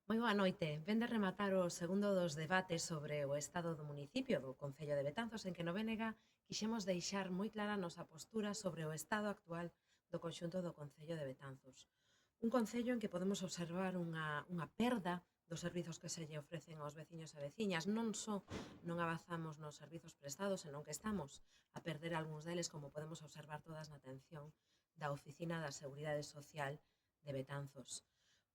Moi boa noite. Vén de rematar o segundo dos debates sobre o estado do municipio do Concello de Betanzos, en que no BNG quixemos deixar moi clara a nosa postura sobre o estado actual do conxunto do Concello de Betanzos. Un concello en que podemos observar unha perda dos servizos que se lle ofrecen aos veciños e veciñas. Non só non avanzamos nos servizos prestados, senón que estamos a perder algúns deles, como podemos observar todas na atención da Oficina da Seguridade Social de Betanzos.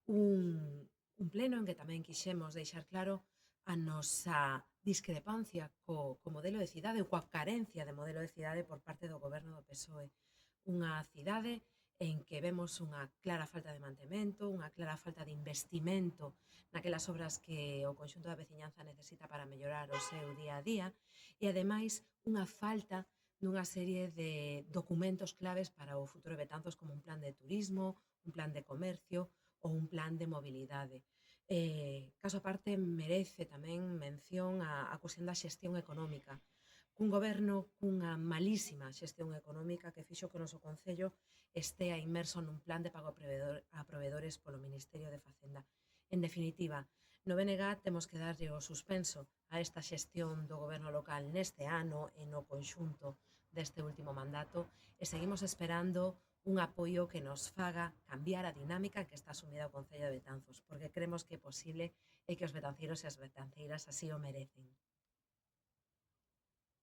Un pleno en que tamén quixemos deixar claro a nosa discrepancia co modelo de cidade ou coa carencia de modelo de cidade por parte do goberno do PSOE. Unha cidade en que vemos unha clara falta de mantemento, unha clara falta de investimento naquelas obras que o conxunto da veciñanza necesita para mellorar o seu día a día e, ademais, unha falta dunha serie de documentos claves para o futuro de Betanzos, como un plan de turismo, un plan de comercio ou un plan de mobilidade. Caso aparte, merece tamén mención a cuestión da xestión económica, cun goberno cunha malísima xestión económica que fixo que o noso concello estea inmerso nun plan de pago a provedores polo Ministerio de Facenda. En definitiva, no BNG temos que darlle o suspenso a esta xestión do goberno local neste ano e no conxunto deste último mandato e seguimos esperando un apoio que nos faga cambiar a dinámica que está asumida o Concello de Betanzos, porque creemos que é posible e que os betanceiros e as betanceiras así o merecen.